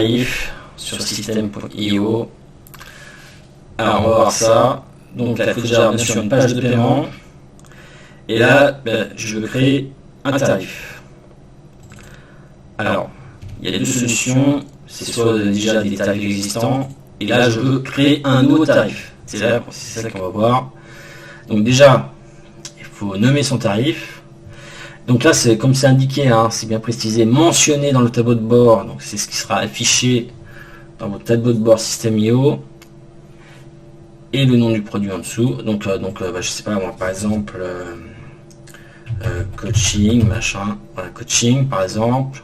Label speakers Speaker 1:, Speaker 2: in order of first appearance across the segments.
Speaker 1: tarifs sur système.io. Alors on va voir ça. Donc là, il faut déjà sur une page de paiement. Et là, je veux créer un tarif. Alors, il y a deux solutions. C'est soit déjà des tarifs existants. Et là, je veux créer un nouveau tarif. C'est ça qu'on va voir. Donc déjà, il faut nommer son tarif. Donc là, c'est comme c'est indiqué, hein, c'est bien précisé, mentionné dans le tableau de bord. Donc c'est ce qui sera affiché dans votre tableau de bord Système.io. Et le nom du produit en dessous. Donc je sais pas, moi, par exemple, coaching, machin. Voilà, coaching, par exemple.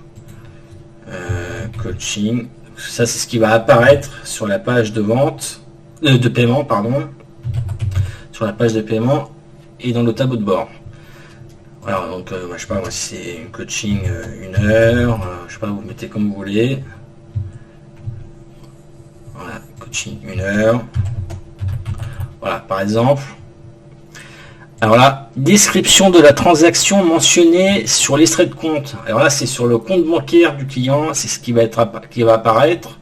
Speaker 1: Coaching. Ça, c'est ce qui va apparaître sur la page de vente, de paiement, pardon. Sur la page de paiement et dans le tableau de bord. Voilà, donc je sais pas, moi, si c'est une coaching 1 heure, je sais pas, vous mettez comme vous voulez. Voilà, coaching 1 heure. Voilà, par exemple. Alors là, description de la transaction mentionnée sur l'extrait de compte. Alors là, c'est sur le compte bancaire du client, c'est ce qui va apparaître.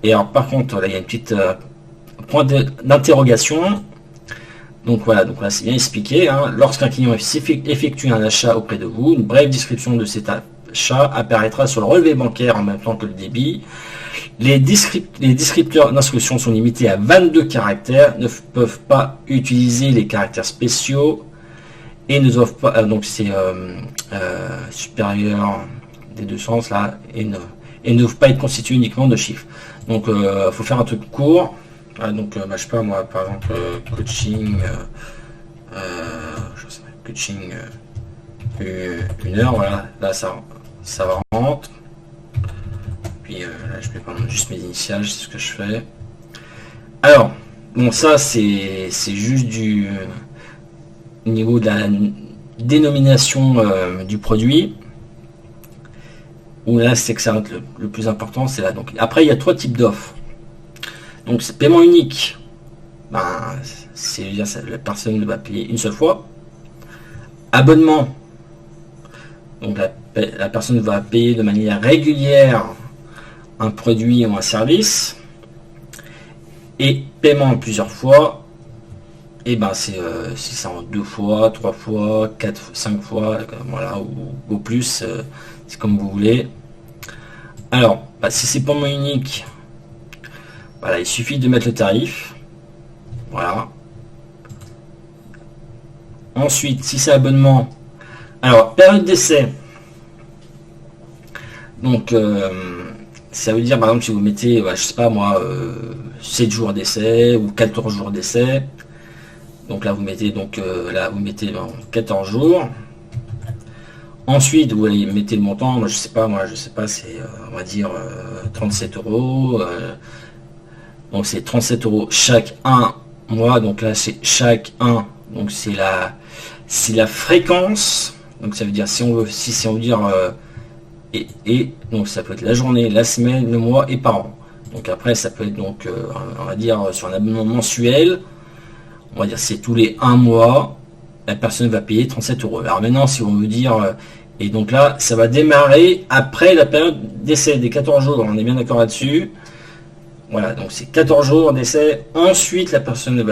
Speaker 1: Et alors par contre, là, il y a une petite point d'interrogation. Donc voilà, donc là c'est bien expliqué. Hein. Lorsqu'un client effectue un achat auprès de vous, une brève description de cet achat apparaîtra sur le relevé bancaire en même temps que le débit. Les descripteurs d'instructions sont limités à 22 caractères, ne peuvent pas utiliser les caractères spéciaux et ne doivent pas, donc c'est supérieur des deux sens là, et ne doivent pas être constitués uniquement de chiffres. Donc faut faire un truc court. Donc je sais pas moi, par exemple coaching, je sais pas, coaching 1 heure, voilà, là ça rentre. Puis là je vais prendre juste mes initiales, c'est ce que je fais. Alors bon, ça c'est juste du niveau de la dénomination du produit, où là c'est que ça rentre le plus important, c'est là. Donc après il y a 3 types d'offres. Donc c'est paiement unique, c'est-à-dire la personne va payer une seule fois. Abonnement, donc la personne va payer de manière régulière un produit ou un service. Et paiement plusieurs fois, et c'est ça en 2 fois, 3 fois, 4, 5 fois, voilà, ou plus, c'est comme vous voulez. Alors, si c'est paiement unique, voilà, il suffit de mettre le tarif. Voilà. Ensuite, si c'est abonnement, alors période d'essai. Donc ça veut dire par exemple si vous mettez, je sais pas moi, 7 jours d'essai ou 14 jours d'essai. Donc là vous mettez 14 jours. Ensuite vous allez mettez le montant, je sais pas, c'est on va dire 37 euros. Donc c'est 37 euros chaque 1 mois. Donc là c'est chaque 1. Donc c'est la fréquence. Donc ça veut dire si on veut dire et donc ça peut être la journée, la semaine, le mois et par an. Donc après ça peut être donc on va dire sur un abonnement mensuel, on va dire c'est tous les 1 mois, la personne va payer 37 euros. Alors maintenant si on veut dire et donc là ça va démarrer après la période d'essai des 14 jours, on est bien d'accord là-dessus. Voilà, donc c'est 14 jours d'essai. Ensuite, la personne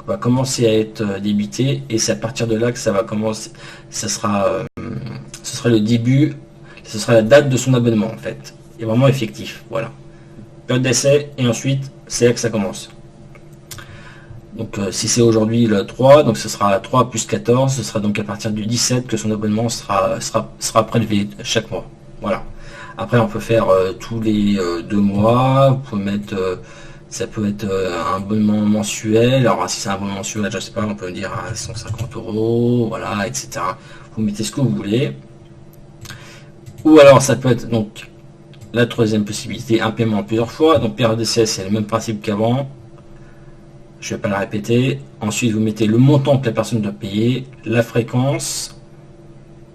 Speaker 1: va commencer à être débitée et c'est à partir de là que ça va commencer. Ce sera le début, ce sera la date de son abonnement en fait. Et vraiment effectif. Voilà. Période d'essai et ensuite c'est là que ça commence. Donc si c'est aujourd'hui le 3, donc ce sera 3 plus 14, ce sera donc à partir du 17 que son abonnement sera prélevé chaque mois. Voilà. Après, on peut faire tous les 2 mois. Vous pouvez mettre, ça peut être un abonnement mensuel. Alors, si c'est un abonnement mensuel, je sais pas, on peut dire à 150 euros, voilà, etc. Vous mettez ce que vous voulez. Ou alors, ça peut être donc la troisième possibilité, un paiement plusieurs fois. Donc, période d'essai, c'est le même principe qu'avant. Je vais pas la répéter. Ensuite, vous mettez le montant que la personne doit payer, la fréquence.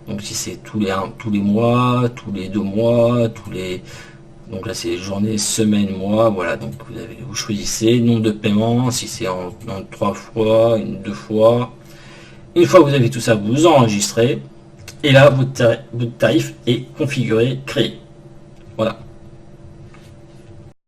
Speaker 1: Donc si c'est tous les mois, tous les 2 mois, donc là c'est journée, semaine, mois, voilà, donc vous choisissez nombre de paiements, si c'est en 3 fois, 2 fois. Une fois que vous avez tout ça, vous enregistrez et là votre tarif est configuré, créé. Voilà.